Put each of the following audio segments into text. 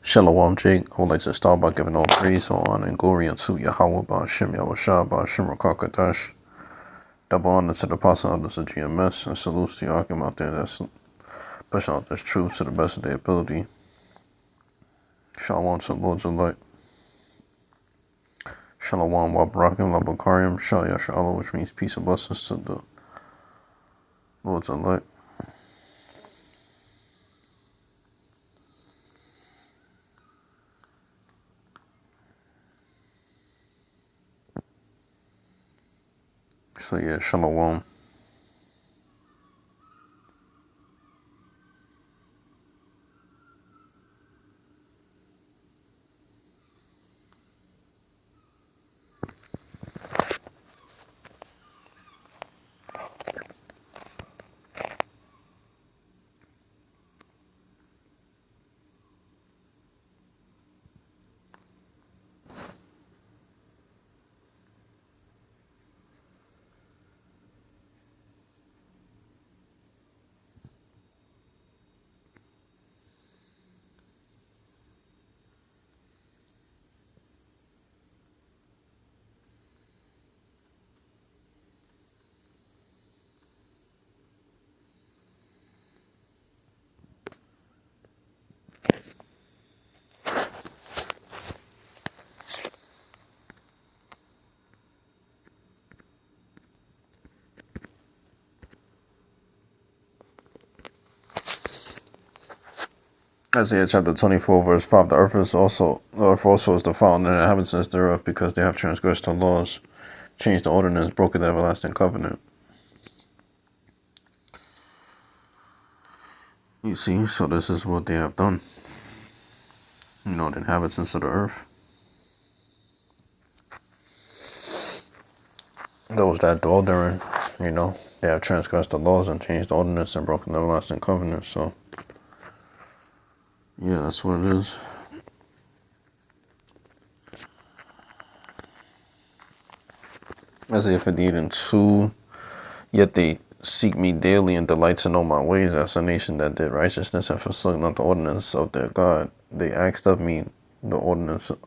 Shalom, Jake. I would like to start by giving all praise, all honor, and glory unto Yahweh, 𝚃𝚑 𝚎 𝙀𝚑 𝙃𝚑𝚎. Double honor to the apostle elders of GMS, and salutes to y'all out there that's pushing out this truth to the best of their ability. Shalom to the Lord's elect. Shalom wa barakim la bakarim, Shal Yasha'Allah, which means peace and blessings to the Lord's elect. So yeah, shalom. Isaiah chapter 24, verse 5. The earth also is defiled, and the inhabitants thereof, because they have transgressed the laws, changed the ordinance, broken the everlasting covenant. You see, so this is what they have done. You know, the inhabitants of the earth. Those that dwell therein, you know, they have transgressed the laws and changed the ordinance and broken the everlasting covenant. So, yeah, that's what it is. Isaiah 58:2. Yet they seek me daily and delight to know my ways. That's a nation that did righteousness and forsook not the ordinance of their God. They asked of me the ordinances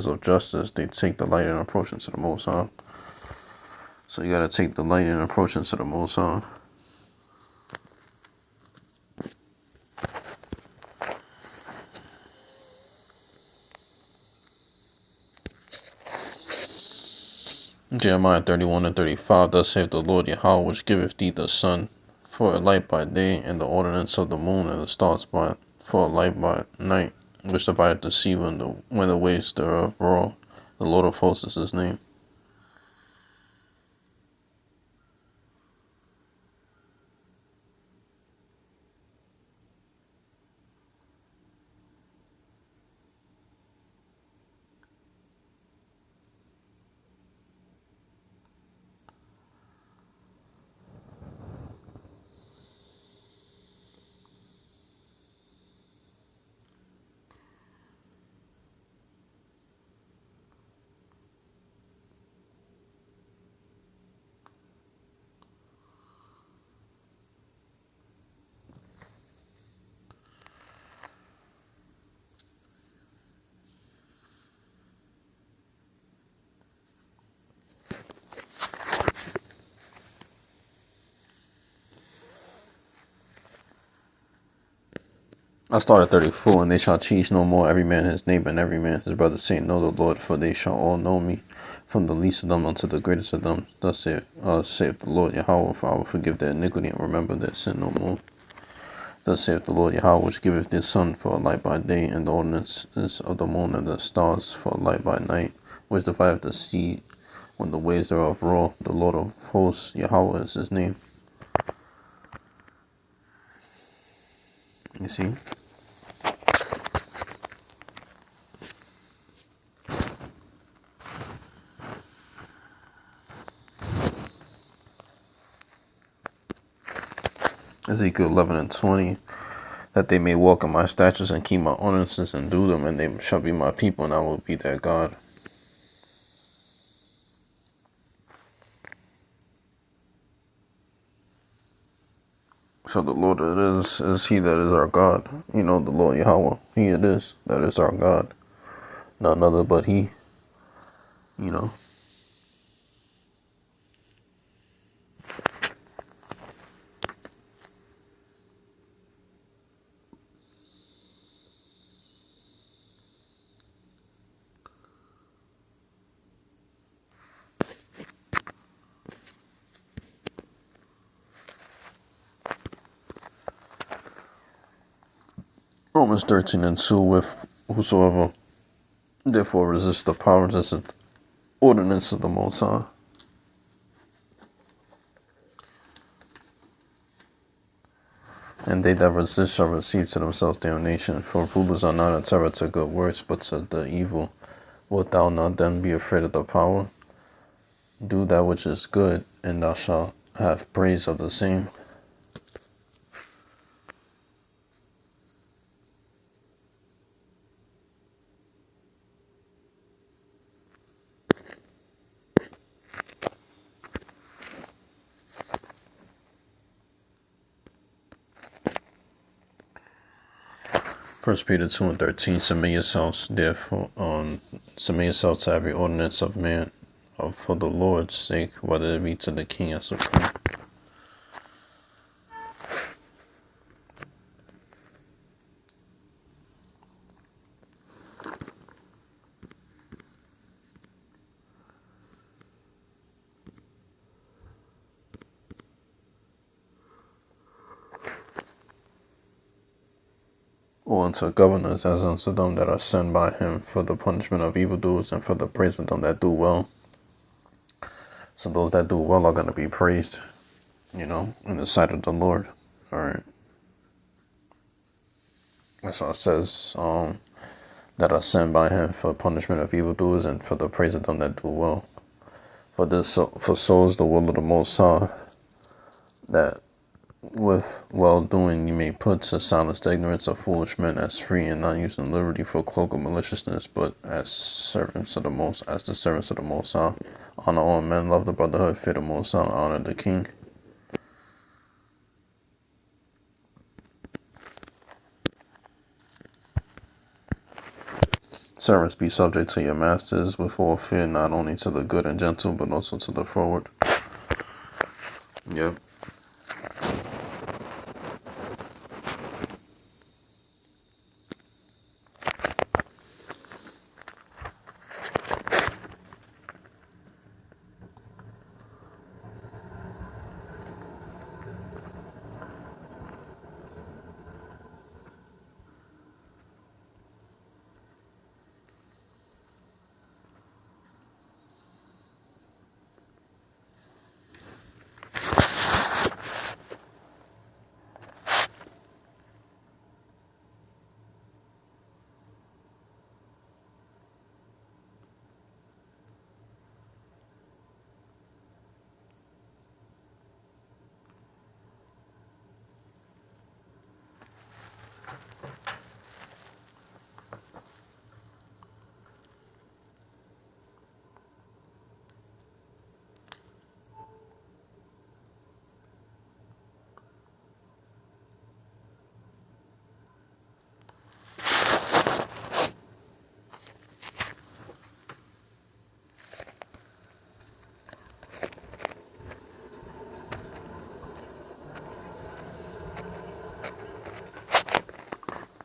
of justice. They take delight in approaching to the Most High. So you gotta take delight in approaching to the Most High. Jeremiah 31:35. Thus saith the Lord Yahweh, which giveth thee the sun for a light by day, and the ordinance of the moon and the stars for a light by night, which divideth the sea when the waves thereof roar. The Lord of hosts is his name. I started 34, and they shall teach no more every man his neighbor and every man his brother, saying, Know the Lord, for they shall all know me, from the least of them unto the greatest of them. Thus saith the Lord Yahweh, for I will forgive their iniquity and remember their sin no more. Thus saith the Lord Yahweh, which giveth the sun for a light by day, and the ordinances of the moon and the stars for a light by night, which divideth the sea when the waves thereof roar. The Lord of hosts, Yahweh is his name. You see? Ezekiel 11:20, that they may walk in my statutes and keep my ordinances and do them, and they shall be my people, and I will be their God. For the Lord it is He that is our God. The Lord Yahweh, He it is that is our God. None other but He. Romans 13:2, with whosoever therefore resists the powers as an ordinance of the Most High. And they that resist shall receive to themselves damnation. For rulers are not a terror to good works, but to the evil. Wilt thou not then be afraid of the power? Do that which is good, and thou shalt have praise of the same. First Peter 2:13. Submit yourselves, therefore, submit yourselves to every ordinance of man, for the Lord's sake, whether it be to the king as supreme. Or unto governors, as unto them that are sent by him for the punishment of evildoers and for the praise of them that do well. So those that do well are going to be praised, in the sight of the Lord. All right. That's what it says, that are sent by him for punishment of evildoers and for the praise of them that do well. For so is the will of the Most High, that with well-doing you may put to silence the ignorance of foolish men, as free and not using liberty for cloak of maliciousness, but as the servants of the Most High. Honor all men, love the brotherhood, fear the Most High, honor the king. Servants, be subject to your masters with all fear, not only to the good and gentle, but also to the froward. Yep.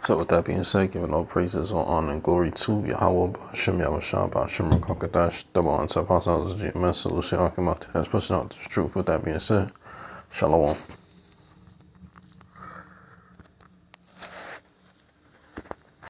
So with that being said, giving all praises, all honor and glory to Yahweh, Ba'ashem Yahushua, Ba'ashem Rakakadash, double unto apostles, GMS, solution, Alchemist, has pushing out this truth. With that being said, Shalom.